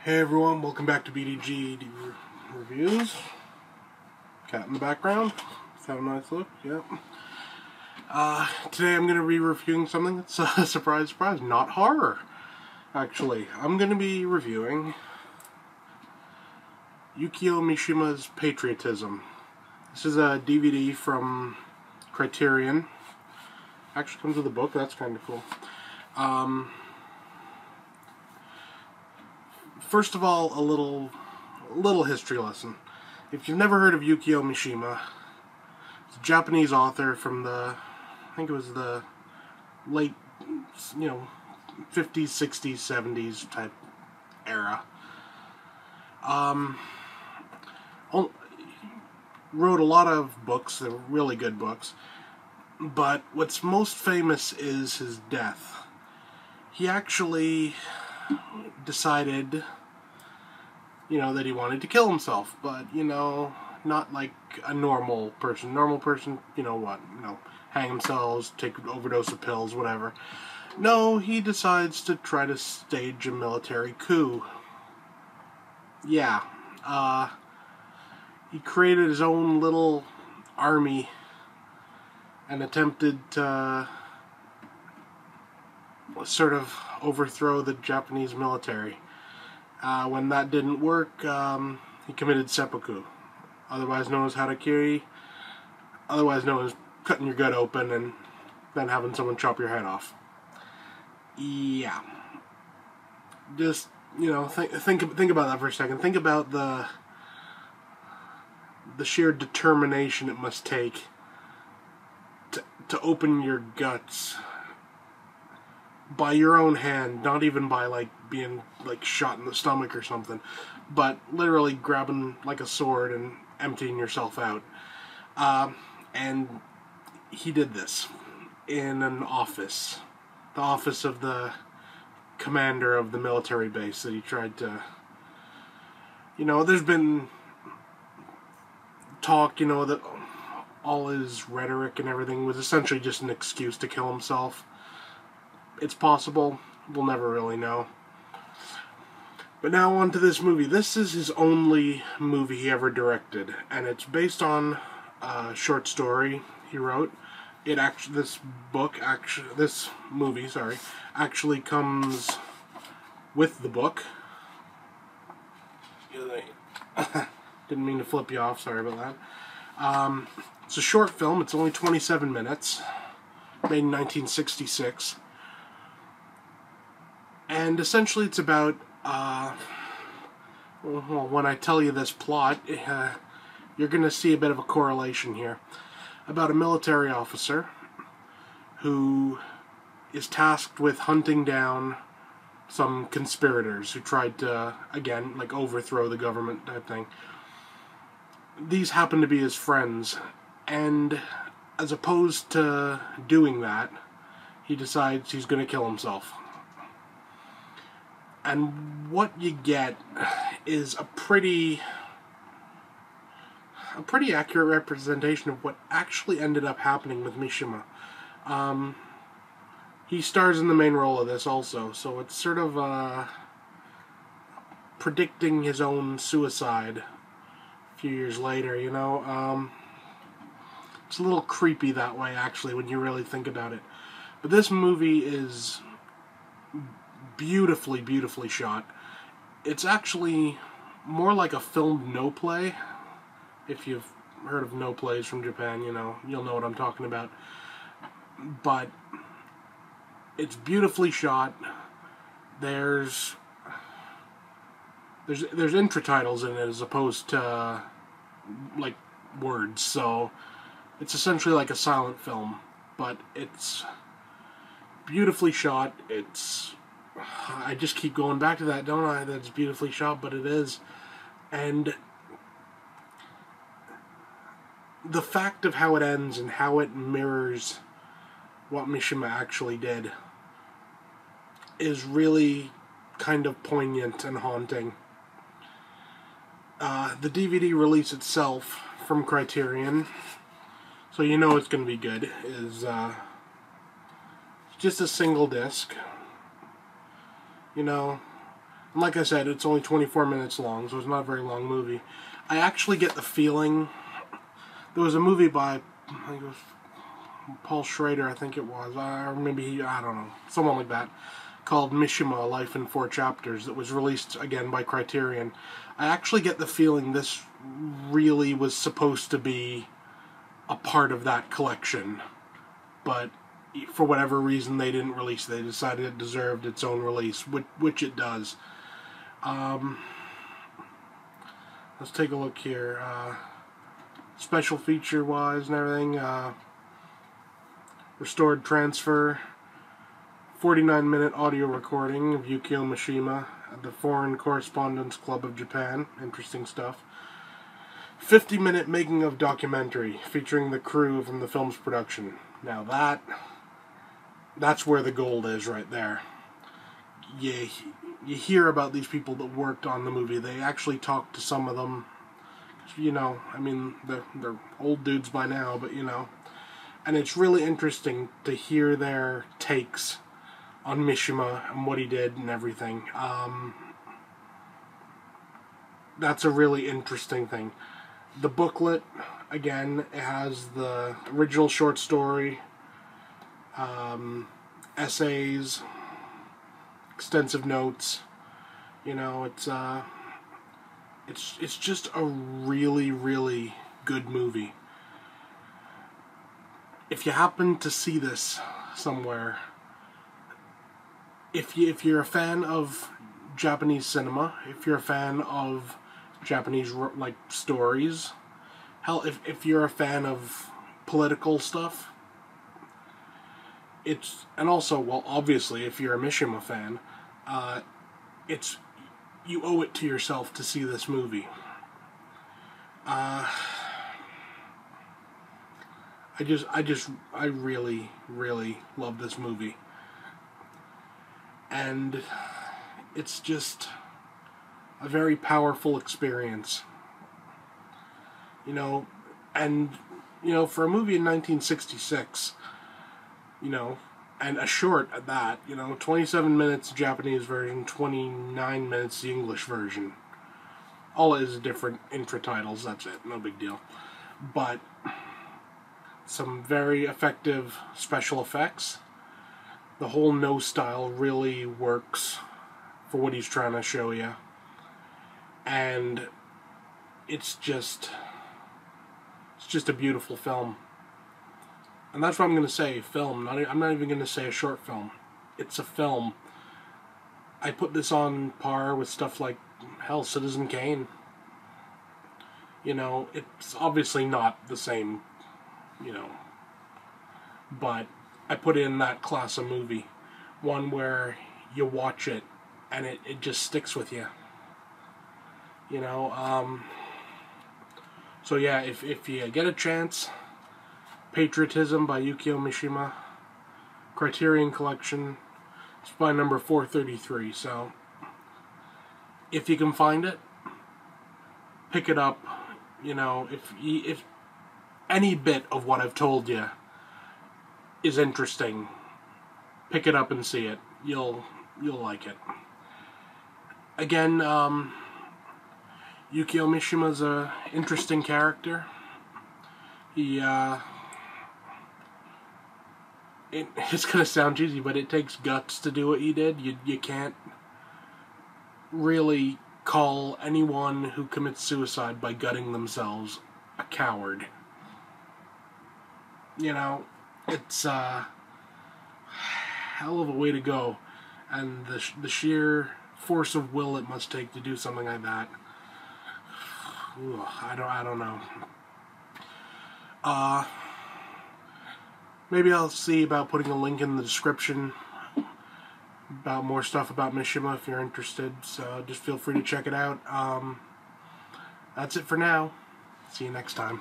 Hey everyone, welcome back to BDG Reviews. Cat in the background. Let's have a nice look, yep. Today I'm going to be reviewing something that's, surprise, surprise, not horror. Actually, I'm going to be reviewing Yukio Mishima's Patriotism. This is a DVD from Criterion. Actually comes with a book, that's kind of cool. First of all, a little history lesson. If you've never heard of Yukio Mishima, he's a Japanese author from the, I think it was the late, 50s, 60s, 70s type era. Wrote a lot of books, they're really good books, but what's most famous is his death. He actually decided, that he wanted to kill himself, but, not like a normal person. Normal person, hang themselves, take an overdose of pills, whatever. No, he decides to try to stage a military coup. Yeah, he created his own little army and attempted to sort of overthrow the Japanese military. When that didn't work, he committed seppuku, otherwise known as harakiri, otherwise known as cutting your gut open and then having someone chop your head off. Yeah. Just, think about that for a second. Think about the sheer determination it must take to open your guts by your own hand, not even by being shot in the stomach or something, but literally grabbing like a sword and emptying yourself out. And he did this in an office, the office of the commander of the military base that he tried to, there's been talk, that all his rhetoric and everything was essentially just an excuse to kill himself. It's possible, we'll never really know. But now on to this movie. This is his only movie he ever directed, and it's based on a short story he wrote. This movie actually comes with the book. Didn't mean to flip you off, sorry about that. It's a short film, it's only 27 minutes, made in 1966. And essentially it's about, when I tell you this plot, you're going to see a bit of a correlation here. About a military officer who is tasked with hunting down some conspirators who tried to, again, overthrow the government type thing. These happen to be his friends, and as opposed to doing that, he decides he's going to kill himself. And what you get is a pretty accurate representation of what actually ended up happening with Mishima. He stars in the main role of this also, so it's sort of predicting his own suicide a few years later, It's a little creepy that way, actually, when you really think about it. But this movie is beautifully, beautifully shot. It's actually more like a filmed no play. If you've heard of no plays from Japan, you'll know what I'm talking about. But it's beautifully shot. There's intratitles in it as opposed to words, so it's essentially like a silent film, but it's beautifully shot. I just keep going back to that, don't I? That's beautifully shot, but it is. And the fact of how it ends and how it mirrors what Mishima actually did is really kind of poignant and haunting. The DVD release itself from Criterion, so you know it's going to be good, is just a single disc. And like I said, it's only 24 minutes long, so it's not a very long movie. I actually get the feeling... There was a movie by, I think it was Paul Schrader, I think it was, or maybe, I don't know, someone like that, called Mishima, Life in 4 Chapters, that was released, again, by Criterion. I actually get the feeling this really was supposed to be a part of that collection, but for whatever reason they didn't release it. They decided it deserved its own release, which it does. Let's take a look here. Special feature wise and everything, restored transfer, 49-minute audio recording of Yukio Mishima at the Foreign Correspondence Club of Japan. Interesting stuff. 50-minute making of documentary featuring the crew from the film's production. Now that's where the gold is right there. You hear about these people that worked on the movie. They actually talked to some of them. You know, I mean, they're old dudes by now, but you know. And it's really interesting to hear their takes on Mishima and what he did and everything. That's a really interesting thing. The booklet, again, it has the original short story, essays, extensive notes. You know, it's just a really, really good movie. If you happen to see this somewhere, if you're a fan of Japanese cinema, if you're a fan of Japanese like stories, hell, if you're a fan of political stuff, and also, well, obviously, if you're a Mishima fan, you owe it to yourself to see this movie. I really, really love this movie. And it's just a very powerful experience. You know, and, you know, for a movie in 1966, you know, and a short at that, you know, 27 minutes Japanese version, 29 minutes the English version. All it is different intro titles, that's it, no big deal. But some very effective special effects. The whole nose style really works for what he's trying to show you. And it's just a beautiful film. And that's what I'm going to say, film. I'm not even going to say a short film. It's a film. I put this on par with stuff like, hell, Citizen Kane. You know, it's obviously not the same, you know, but I put in that class of movie. One where you watch it and it just sticks with you. You know, so yeah, if you get a chance, Patriotism by Yukio Mishima, Criterion Collection, it's by number 433, so if you can find it, pick it up. You know, if any bit of what I've told you is interesting, pick it up and see it. You'll like it. Again, Yukio Mishima's an interesting character. It's gonna sound cheesy, but it takes guts to do what he did. You can't really call anyone who commits suicide by gutting themselves a coward. You know, it's a hell of a way to go, and the sheer force of will it must take to do something like that. Ooh, I don't know. Maybe I'll see about putting a link in the description about more stuff about Mishima if you're interested, so just feel free to check it out. That's it for now. See you next time.